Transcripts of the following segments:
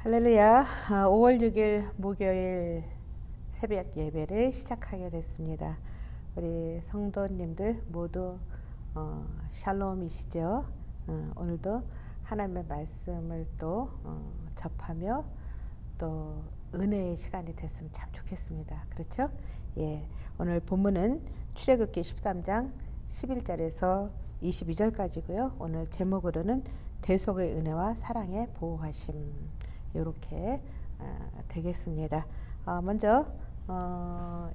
할렐루야. 5월 6일 목요일 새벽 예배를 시작하게 됐습니다. 우리 성도님들 모두 샬롬이시죠. 오늘도 하나님의 말씀을 또 접하며 또 은혜의 시간이 됐으면 참 좋겠습니다. 그렇죠? 예, 오늘 본문은 출애굽기 13장 11절에서 22절까지고요. 오늘 제목으로는 대속의 은혜와 사랑의 보호하심 이렇게 되겠습니다. 먼저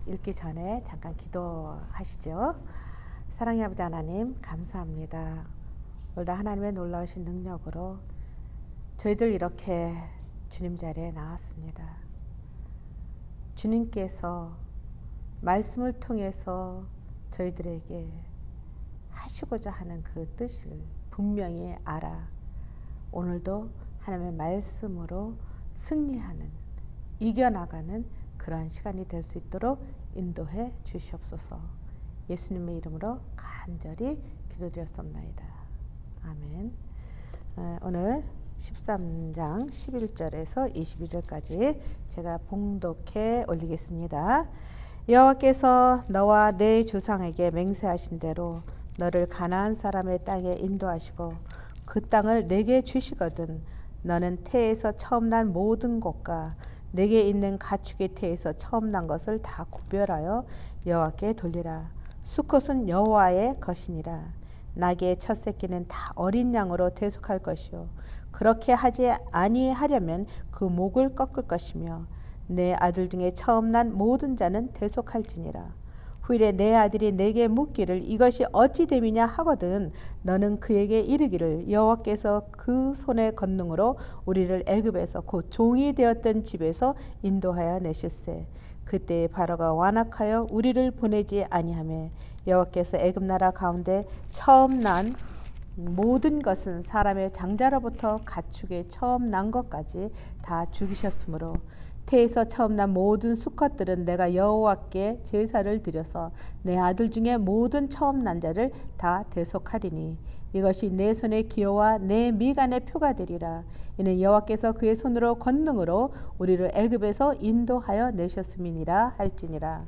읽기 전에 잠깐 기도하시죠. 사랑의 아버지 하나님 감사합니다. 오늘도 하나님의 놀라우신 능력으로 저희들 이렇게 주님 자리에 나왔습니다. 주님께서 말씀을 통해서 저희들에게 하시고자 하는 그 뜻을 분명히 알아 오늘도 하나님의 말씀으로 승리하는, 이겨나가는 그러한 시간이 될 수 있도록 인도해 주시옵소서. 예수님의 이름으로 간절히 기도드렸습니다. 아멘. 오늘 13장 11절에서 22절까지 제가 봉독해 올리겠습니다. 여호와께서 너와 내 조상에게 맹세하신 대로 너를 가나안 사람의 땅에 인도하시고 그 땅을 내게 주시거든 너는 태에서 처음 난 모든 것과 내게 있는 가축의 태에서 처음 난 것을 다 구별하여 여호와께 돌리라. 수컷은 여호와의 것이니라. 나귀의 첫 새끼는 다 어린 양으로 대속할 것이요 그렇게 하지 아니하려면 그 목을 꺾을 것이며 내 아들 중에 처음 난 모든 자는 대속할지니라. 후일에 내 아들이 내게 묻기를 이것이 어찌 됨이냐 하거든 너는 그에게 이르기를 여호와께서 그 손의 권능으로 우리를 애굽에서 곧 종이 되었던 집에서 인도하여 내실세. 그때 바로가 완악하여 우리를 보내지 아니하매 여호와께서 애굽 나라 가운데 처음 난 모든 것은 사람의 장자로부터 가축의 처음 난 것까지 다 죽이셨으므로 태에서 처음 난 모든 수컷들은 내가 여호와께 제사를 드려서 내 아들 중에 모든 처음 난 자를 다 대속하리니 이것이 내 손의 기호와 내 미간의 표가 되리라. 이는 여호와께서 그의 손으로 권능으로 우리를 애굽에서 인도하여 내셨음이니라 할지니라.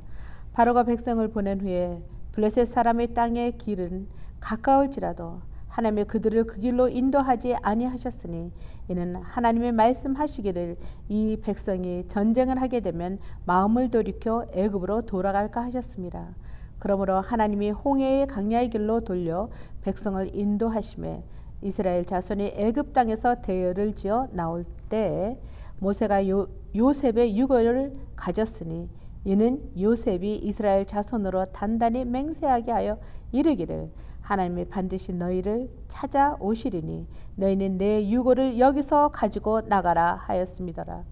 바로가 백성을 보낸 후에 블레셋 사람의 땅의 길은 가까울지라도 하나님이 그들을 그 길로 인도하지 아니하셨으니 이는 하나님의 말씀하시기를 이 백성이 전쟁을 하게 되면 마음을 돌이켜 애굽으로 돌아갈까 하셨습니다. 그러므로 하나님이 홍해의 강야의 길로 돌려 백성을 인도하심에 이스라엘 자손이 애굽 땅에서 대열을 지어 나올 때에 모세가 요셉의 유고를 가졌으니 이는 요셉이 이스라엘 자손으로 단단히 맹세하게 하여 이르기를 하나님이 반드시 너희를 찾아오시리니 너희는 내 유고를 여기서 가지고 나가라 하였음이더라.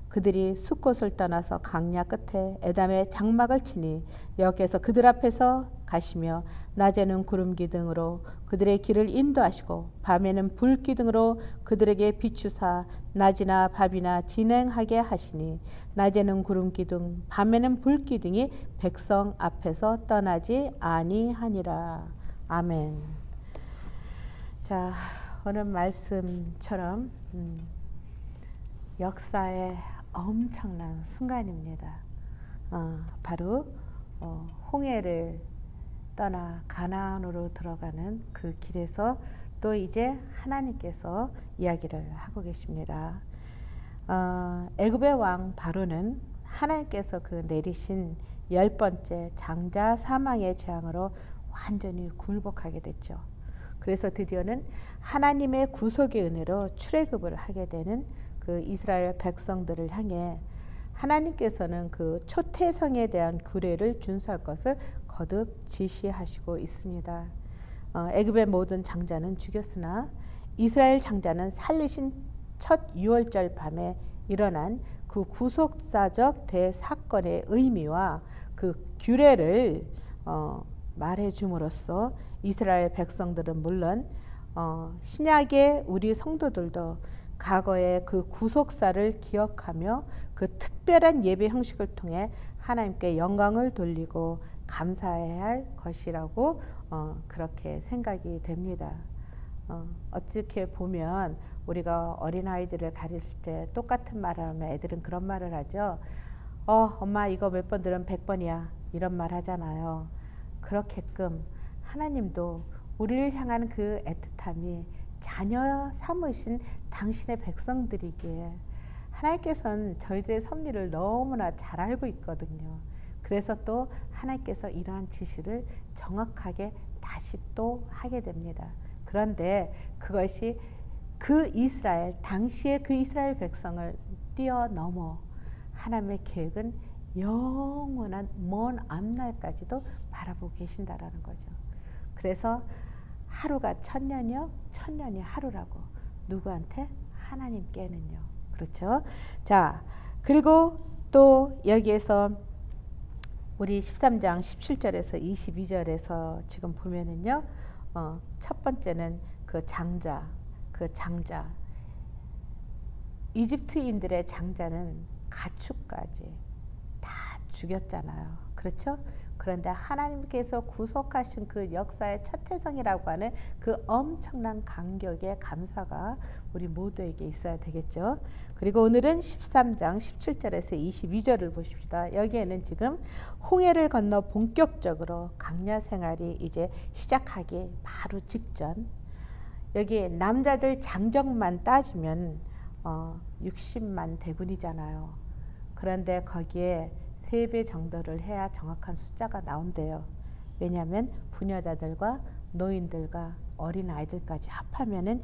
그들이 숫곳을 떠나서 강야 끝에 에담의 장막을 치니 여호와께서 그들 앞에서 가시며 낮에는 구름 기둥으로 그들의 길을 인도하시고 밤에는 불 기둥으로 그들에게 비추사 낮이나 밤이나 진행하게 하시니 낮에는 구름 기둥 밤에는 불 기둥이 백성 앞에서 떠나지 아니하니라. 아멘. 자, 오늘 말씀처럼 역사의 엄청난 순간입니다. 바로 홍해를 떠나 가나안으로 들어가는 그 길에서 또 이제 하나님께서 이야기를 하고 계십니다. 애굽의 왕 바로는 하나님께서 그 내리신 10번째 장자 사망의 재앙으로 완전히 굴복하게 됐죠. 그래서 드디어는 하나님의 구속의 은혜로 출애굽을 하게 되는 그 이스라엘 백성들을 향해 하나님께서는 그 초태성에 대한 규례를 준수할 것을 거듭 지시하시고 있습니다. 애굽의 모든 장자는 죽였으나 이스라엘 장자는 살리신 첫 6월절 밤에 일어난 그 구속사적 대사건의 의미와 그 규례를 말해 줌으로써 이스라엘 백성들은 물론 신약의 우리 성도들도 과거의 그 구속사를 기억하며 그 특별한 예배 형식을 통해 하나님께 영광을 돌리고 감사해야 할 것이라고 그렇게 생각이 됩니다. 어떻게 보면 우리가 어린아이들을 가르칠 때 똑같은 말을 하면 애들은 그런 말을 하죠. 엄마 이거 몇 번 들으면 100번이야. 이런 말 하잖아요. 그렇게끔 하나님도 우리를 향한 그 애틋함이 자녀 삼으신 당신의 백성들이기에 하나님께서는 저희들의 섭리를 너무나 잘 알고 있거든요. 그래서 또 하나님께서 이러한 지시를 정확하게 다시 또 하게 됩니다. 그런데 그것이 그 이스라엘, 당시의 그 이스라엘 백성을 뛰어넘어 하나님의 계획은 영원한 먼 앞날까지도 바라보고 계신다라는 거죠. 그래서 하루가 천년이요, 천년이 하루라고. 누구한테? 하나님께는요. 그렇죠? 자, 그리고 또 여기에서 우리 13장 17절에서 22절에서 지금 보면은요, 첫 번째는 그 장자, 이집트인들의 장자는 가축까지 다 죽였잖아요. 그렇죠? 그런데 하나님께서 구속하신 그 역사의 첫 태성이라고 하는 그 엄청난 감격의 감사가 우리 모두에게 있어야 되겠죠. 그리고 오늘은 13장 17절에서 22절을 보십시다. 여기에는 지금 홍해를 건너 본격적으로 광야 생활이 이제 시작하기 바로 직전, 여기 남자들 장정만 따지면 60만 대군이잖아요. 그런데 거기에 3배 정도를 해야 정확한 숫자가 나온대요. 왜냐하면 부녀자들과 노인들과 어린아이들까지 합하면은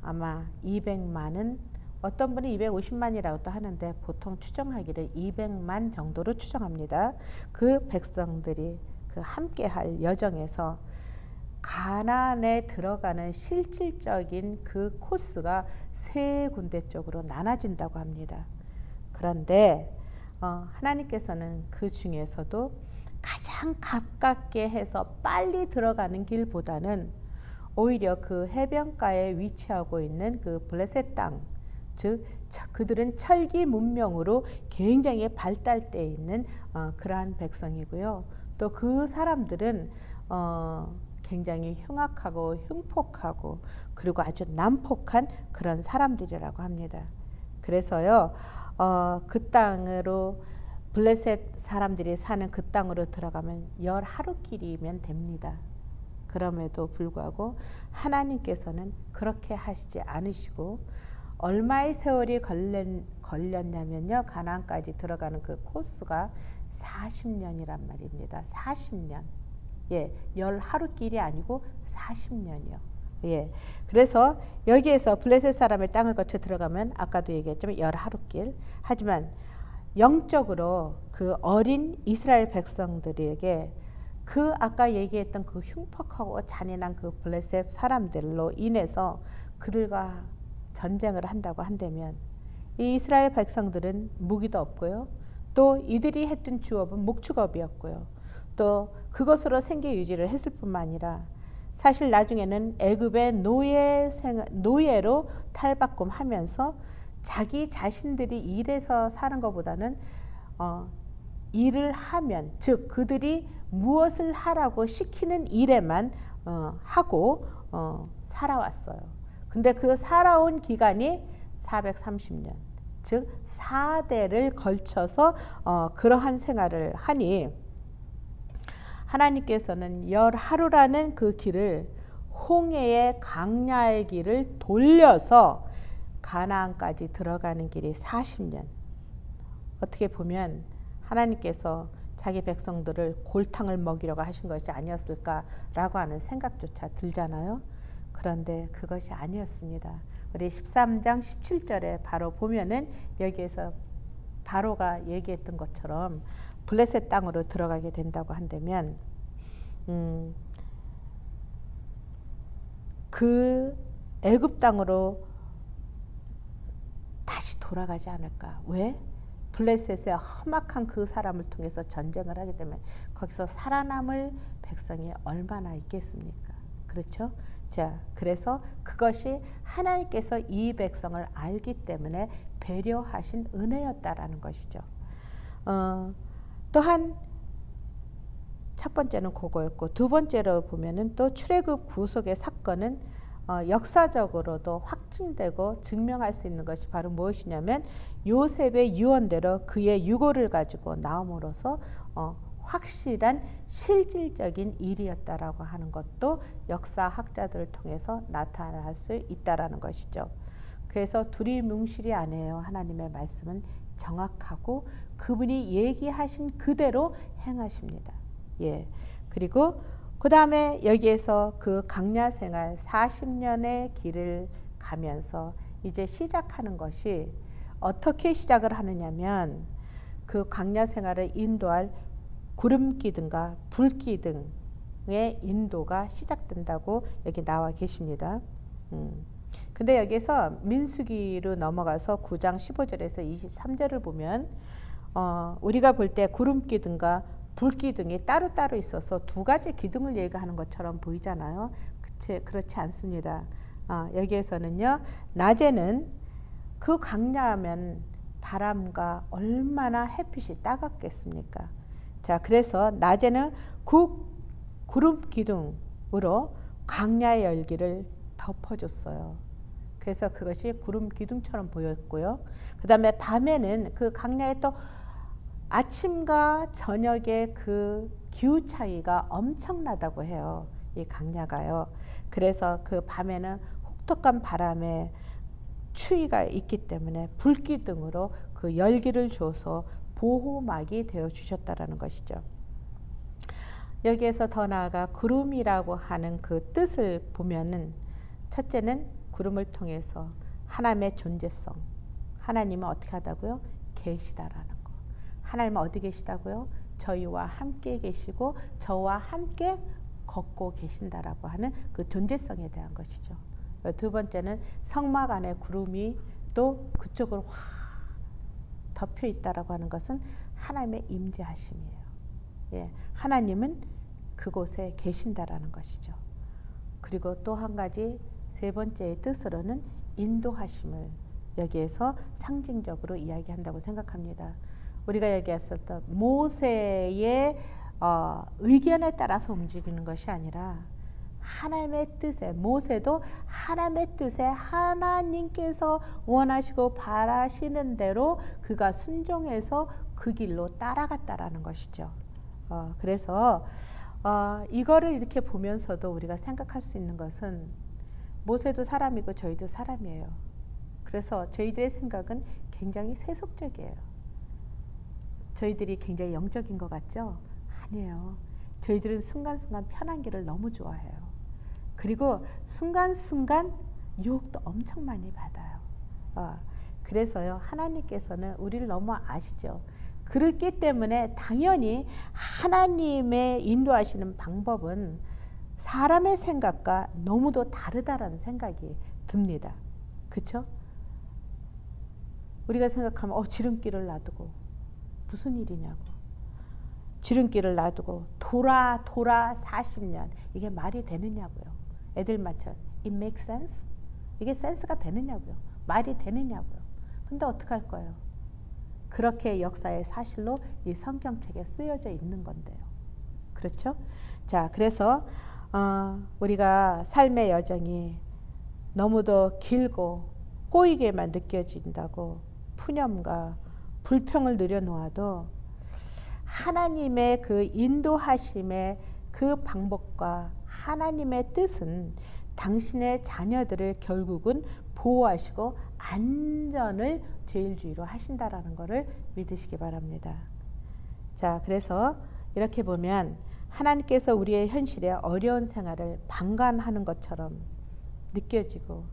아마 200만은, 어떤 분이 250만이라고도 하는데 보통 추정하기를 200만 정도로 추정합니다. 그 백성들이 그 함께할 여정에서 가나안에 들어가는 실질적인 그 코스가 3군데 쪽으로 나눠진다고 합니다. 그런데 하나님께서는 그 중에서도 가장 가깝게 해서 빨리 들어가는 길보다는 오히려 그 해변가에 위치하고 있는 그 블레셋 땅, 즉 그들은 철기 문명으로 굉장히 발달되어 있는 그러한 백성이고요. 또 그 사람들은 굉장히 흉악하고 흉폭하고 그리고 아주 난폭한 그런 사람들이라고 합니다. 그래서요, 그 땅으로 블레셋 사람들이 사는 그 땅으로 들어가면 10하루길이면 됩니다. 그럼에도 불구하고 하나님께서는 그렇게 하시지 않으시고 얼마의 세월이 걸렸냐면요, 가나안까지 들어가는 그 코스가 40년이란 말입니다. 40년. 예, 10하루길이 아니고 40년이요. 예, 그래서 여기에서 블레셋 사람의 땅을 거쳐 들어가면 아까도 얘기했지만 10하루길. 하지만 영적으로 그 어린 이스라엘 백성들에게 그 아까 얘기했던 그 흉폭하고 잔인한 그 블레셋 사람들로 인해서 그들과 전쟁을 한다고 한다면 이 이스라엘 백성들은 무기도 없고요. 또 이들이 했던 주업은 목축업이었고요. 또 그것으로 생계 유지를 했을 뿐만 아니라 사실 나중에는 애굽의 노예로 탈바꿈하면서 자기 자신들이 일해서 사는 것보다는 일을 하면, 즉 그들이 무엇을 하라고 시키는 일에만 하고 살아왔어요. 근데 그 살아온 기간이 430년, 즉 4대를 걸쳐서 그러한 생활을 하니 하나님께서는 10하루라는 그 길을, 홍해의 광야의 길을 돌려서 가나안까지 들어가는 길이 40년. 어떻게 보면 하나님께서 자기 백성들을 골탕을 먹이려고 하신 것이 아니었을까라고 하는 생각조차 들잖아요. 그런데 그것이 아니었습니다. 우리 13장 17절에 바로 보면은 여기에서 바로가 얘기했던 것처럼 블레셋 땅으로 들어가게 된다고 한다면 그 애굽 땅으로 다시 돌아가지 않을까. 왜? 블레셋의 험악한 그 사람을 통해서 전쟁을 하게 되면 거기서 살아남을 백성이 얼마나 있겠습니까? 그렇죠? 자, 그래서 그것이 하나님께서 이 백성을 알기 때문에 배려하신 은혜였다라는 것이죠. 또한 첫 번째는 그거였고, 두 번째로 보면은 또 출애굽 구속의 사건은 역사적으로도 확증되고 증명할 수 있는 것이 바로 무엇이냐면 요셉의 유언대로 그의 유고를 가지고 나옴으로써 확실한 실질적인 일이었다라고 하는 것도 역사학자들을 통해서 나타날 수 있다라는 것이죠. 그래서 두리뭉실이 아니에요. 하나님의 말씀은 정확하고 그분이 얘기하신 그대로 행하십니다. 예. 그리고 그 다음에 여기에서 그 강야 생활 40년의 길을 가면서 이제 시작하는 것이 어떻게 시작을 하느냐면 그 강야 생활을 인도할 구름 기둥과 불 기둥의 인도가 시작된다고 여기 나와 계십니다. 근데 여기서 민수기로 넘어가서 9장 15절에서 23절을 보면 우리가 볼 때 구름 기둥과 불 기둥이 따로따로 있어서 두 가지 기둥을 얘기하는 것처럼 보이잖아요. 그렇지 않습니다. 여기에서는요. 낮에는 그 강야하면 바람과 얼마나 햇빛이 따갑겠습니까? 자, 그래서 낮에는 그 구름 기둥으로 강야의 열기를 덮어줬어요. 그래서 그것이 구름 기둥처럼 보였고요. 그 다음에 밤에는 그 강야에 또 아침과 저녁의 그 기후 차이가 엄청나다고 해요. 이 강야가요. 그래서 그 밤에는 혹독한 바람에 추위가 있기 때문에 불기둥으로 그 열기를 줘서 보호막이 되어 주셨다라는 것이죠. 여기에서 더 나아가 구름이라고 하는 그 뜻을 보면은 첫째는 구름을 통해서 하나님의 존재성, 하나님은 어떻게 하다고요? 계시다라는 거. 하나님은 어디 계시다고요? 저희와 함께 계시고 저와 함께 걷고 계신다라고 하는 그 존재성에 대한 것이죠. 두 번째는 성막 안에 구름이 또 그쪽으로 확 덮여 있다라고 하는 것은 하나님의 임재하심이에요. 예, 하나님은 그곳에 계신다라는 것이죠. 그리고 또 한 가지 세 번째의 뜻으로는 인도하심을 여기에서 상징적으로 이야기한다고 생각합니다. 우리가 얘기했었던 모세의 의견에 따라서 움직이는 것이 아니라 하나님의 뜻에, 모세도 하나님의 뜻에 하나님께서 원하시고 바라시는 대로 그가 순종해서 그 길로 따라갔다라는 것이죠. 그래서 이거를 이렇게 보면서도 우리가 생각할 수 있는 것은 모세도 사람이고 저희도 사람이에요. 그래서 저희들의 생각은 굉장히 세속적이에요. 저희들이 굉장히 영적인 것 같죠? 아니에요. 저희들은 순간순간 편한 길을 너무 좋아해요. 그리고 순간순간 유혹도 엄청 많이 받아요. 그래서요, 하나님께서는 우리를 너무 아시죠. 그렇기 때문에 당연히 하나님의 인도하시는 방법은 사람의 생각과 너무도 다르다라는 생각이 듭니다. 그렇죠? 우리가 생각하면 지름길을 놔두고 무슨 일이냐고. 지름길을 놔두고 돌아 40년. 이게 말이 되느냐고요. 애들 말처럼 it makes sense? 이게 센스가 되느냐고요. 말이 되느냐고요. 근데 어떡할 거예요? 그렇게 역사의 사실로 이 성경책에 쓰여져 있는 건데요. 그렇죠? 자, 그래서 우리가 삶의 여정이 너무도 길고 꼬이게만 느껴진다고 푸념과 불평을 늘여놓아도 하나님의 그 인도하심의 그 방법과 하나님의 뜻은 당신의 자녀들을 결국은 보호하시고 안전을 제일주의로 하신다라는 것을 믿으시기 바랍니다. 자, 그래서 이렇게 보면 하나님께서 우리의 현실에 어려운 생활을 방관하는 것처럼 느껴지고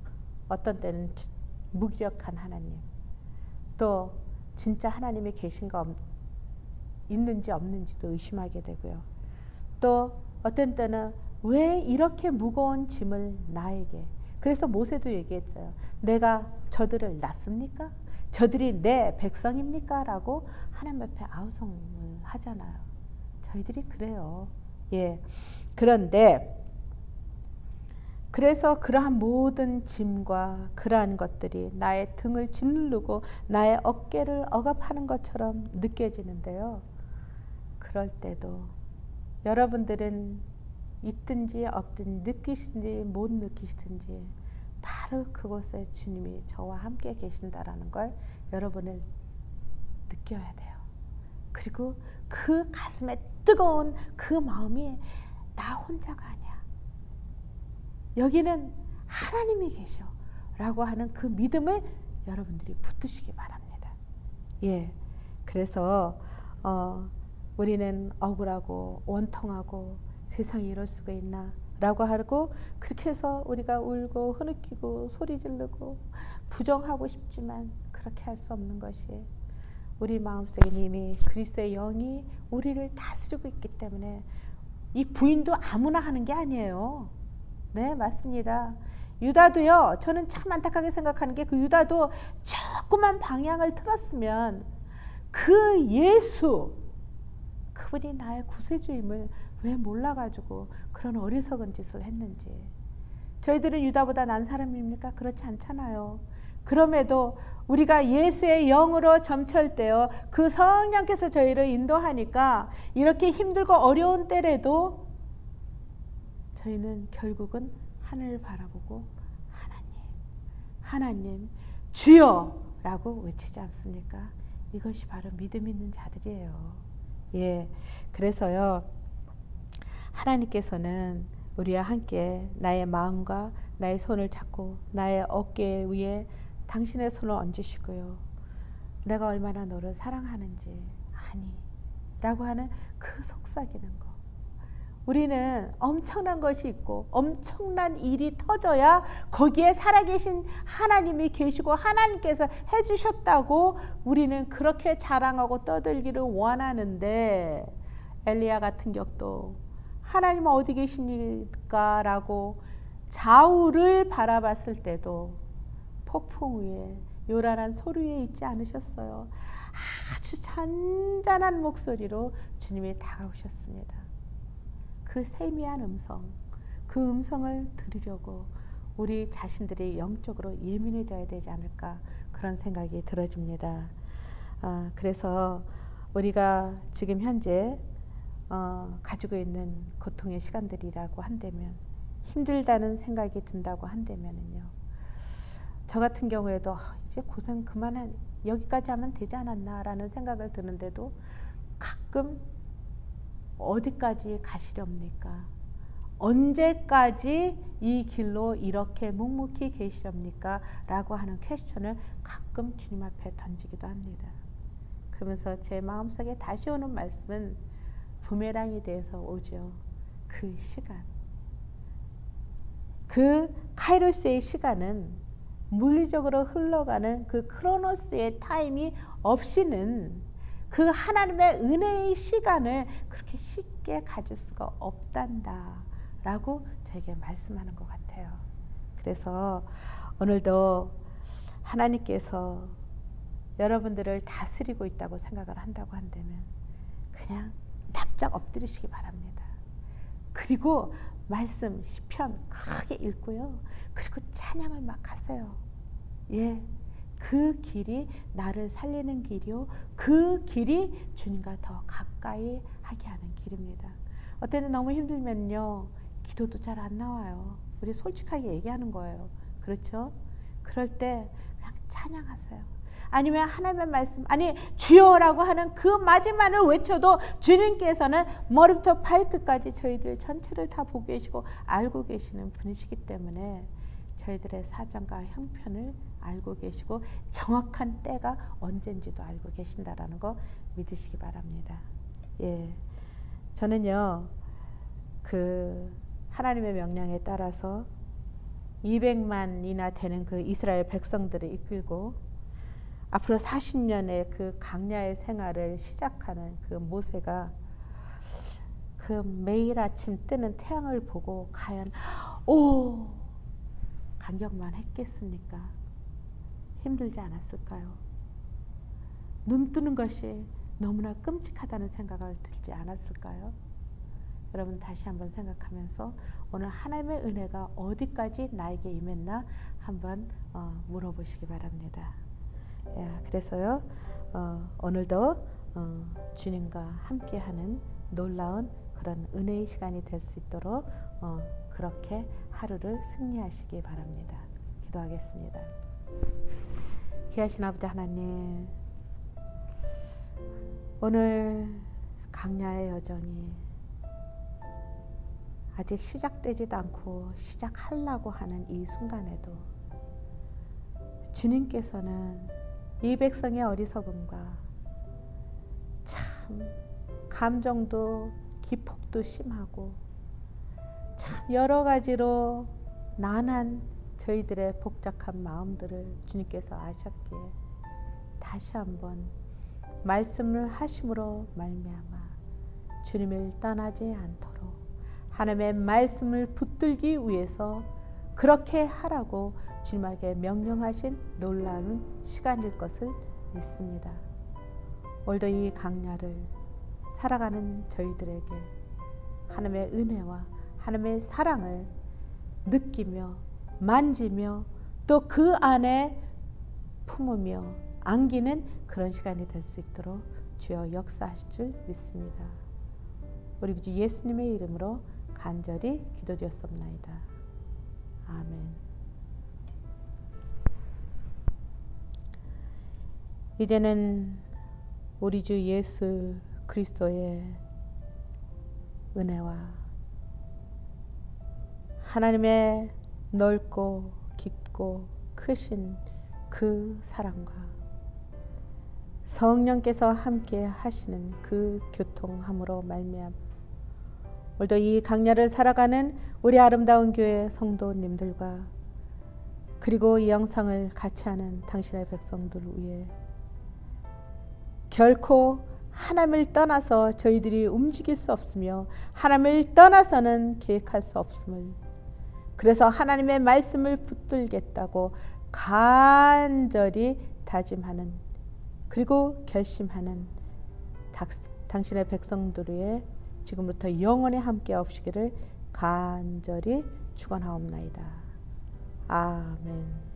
어떤 때는 무기력한 하나님, 또 진짜 하나님이 계신가 있는지 없는지도 의심하게 되고요. 또 어떤 때는 왜 이렇게 무거운 짐을 나에게, 그래서 모세도 얘기했어요. 내가 저들을 낳습니까? 저들이 내 백성입니까? 라고 하나님 앞에 아우성을 하잖아요. 저희들이 그래요. 예. 그런데 그래서 그러한 모든 짐과 그러한 것들이 나의 등을 짓누르고 나의 어깨를 억압하는 것처럼 느껴지는데요. 그럴 때도 여러분들은 있든지 없든지 느끼시든지 못 느끼시든지 바로 그곳에 주님이 저와 함께 계신다라는 걸 여러분은 느껴야 돼요. 그리고 그 가슴에 뜨거운 그 마음이 나 혼자가 아니야. 여기는 하나님이 계셔 라고 하는 그 믿음을 여러분들이 붙드시기 바랍니다. 예, 그래서 우리는 억울하고 원통하고 세상에 이럴 수가 있나 라고 하고 그렇게 해서 우리가 울고 흐느끼고 소리 지르고 부정하고 싶지만 그렇게 할 수 없는 것이 우리 마음속에 이미 그리스도의 영이 우리를 다스리고 있기 때문에 이 부인도 아무나 하는 게 아니에요. 네, 맞습니다. 유다도요, 저는 참 안타깝게 생각하는 게 그 유다도 조그만 방향을 틀었으면 그 예수, 그분이 나의 구세주임을 왜 몰라가지고 그런 어리석은 짓을 했는지. 저희들은 유다보다 난 사람입니까? 그렇지 않잖아요. 그럼에도 우리가 예수의 영으로 점철되어 그 성령께서 저희를 인도하니까 이렇게 힘들고 어려운 때라도 저희는 결국은 하늘을 바라보고 하나님 주여 라고 외치지 않습니까? 이것이 바로 믿음 있는 자들이에요. 예, 그래서요 하나님께서는 우리와 함께 나의 마음과 나의 손을 잡고 나의 어깨 위에 당신의 손을 얹으시고요. 내가 얼마나 너를 사랑하는지 아니 라고 하는 그 속삭이는 거. 우리는 엄청난 것이 있고 엄청난 일이 터져야 거기에 살아계신 하나님이 계시고 하나님께서 해주셨다고 우리는 그렇게 자랑하고 떠들기를 원하는데 엘리야 같은 격도 하나님 어디 계십니까? 라고 좌우를 바라봤을 때도 폭풍 위에 요란한 소리 위에 있지 않으셨어요. 아주 잔잔한 목소리로 주님이 다가오셨습니다. 그 세미한 음성, 그 음성을 들으려고 우리 자신들이 영적으로 예민해져야 되지 않을까 그런 생각이 들어집니다. 그래서 우리가 지금 현재 가지고 있는 고통의 시간들이라고 한다면 힘들다는 생각이 든다고 한다면요. 저 같은 경우에도 이제 고생 그만한 여기까지 하면 되지 않았나 라는 생각을 드는데도 가끔 어디까지 가시렵니까? 언제까지 이 길로 이렇게 묵묵히 계시렵니까? 라고 하는 퀘스천을 가끔 주님 앞에 던지기도 합니다. 그러면서 제 마음속에 다시 오는 말씀은 부메랑이 돼서 오죠. 그 시간. 그 카이로스의 시간은 물리적으로 흘러가는 그 크로노스의 타임이 없이는 그 하나님의 은혜의 시간을 그렇게 쉽게 가질 수가 없단다 라고 저에게 말씀하는 것 같아요. 그래서 오늘도 하나님께서 여러분들을 다스리고 있다고 생각을 한다고 한다면 그냥 납작 엎드리시기 바랍니다. 그리고 말씀 시편 크게 읽고요. 그리고 찬양을 막 하세요. 예, 그 길이 나를 살리는 길이요. 그 길이 주님과 더 가까이 하게 하는 길입니다. 어때는 너무 힘들면요. 기도도 잘 안 나와요. 우리 솔직하게 얘기하는 거예요. 그렇죠? 그럴 때 그냥 찬양하세요. 아니면 하나님의 말씀, 아니 주여라고 하는 그 마디만을 외쳐도 주님께서는 머리부터 발끝까지 저희들 전체를 다 보고 계시고 알고 계시는 분이시기 때문에 저희들의 사정과 형편을 알고 계시고 정확한 때가 언젠지도 알고 계신다라는 거 믿으시기 바랍니다. 예, 저는요 그 하나님의 명령에 따라서 200만이나 되는 그 이스라엘 백성들을 이끌고 앞으로 40년의 그 광야의 생활을 시작하는 그 모세가 그 매일 아침 뜨는 태양을 보고 과연 감격만 했겠습니까? 힘들지 않았을까요? 눈 뜨는 것이 너무나 끔찍하다는 생각을 들지 않았을까요? 여러분 다시 한번 생각하면서 오늘 하나님의 은혜가 어디까지 나에게 임했나 한번 물어보시기 바랍니다. 그래서요 오늘도 주님과 함께하는 놀라운 그런 은혜의 시간이 될 수 있도록 그렇게 하루를 승리하시기 바랍니다. 기도하겠습니다. 귀하신 아버지 하나님, 오늘 강야의 여정이 아직 시작되지도 않고 시작하려고 하는 이 순간에도 주님께서는 이 백성의 어리석음과 참 감정도 기폭도 심하고 참 여러 가지로 난한 저희들의 복잡한 마음들을 주님께서 아셨기에 다시 한번 말씀을 하심으로 말미암아 주님을 떠나지 않도록 하나님의 말씀을 붙들기 위해서 그렇게 하라고 주님에게 명령하신 놀라운 시간일 것을 믿습니다. 오늘도 이 강야를 살아가는 저희들에게 하나님의 은혜와 하나님의 사랑을 느끼며 만지며 또 그 안에 품으며 안기는 그런 시간이 될 수 있도록 주여 역사하실 줄 믿습니다. 우리 주 예수님의 이름으로 간절히 기도드렸습나이다. 아멘. 이제는 우리 주 예수 그리스도의 은혜와 하나님의 넓고 깊고 크신 그 사랑과 성령께서 함께 하시는 그 교통함으로 말미암아 오늘도 이 강야를 살아가는 우리 아름다운 교회 성도님들과 그리고 이 영상을 같이 하는 당신의 백성들 위해 결코 하나님을 떠나서 저희들이 움직일 수 없으며 하나님을 떠나서는 계획할 수 없음을, 그래서 하나님의 말씀을 붙들겠다고 간절히 다짐하는 그리고 결심하는 당신의 백성들 위해 지금부터 영원히 함께 없으기를 간절히 축원하옵나이다. 아멘.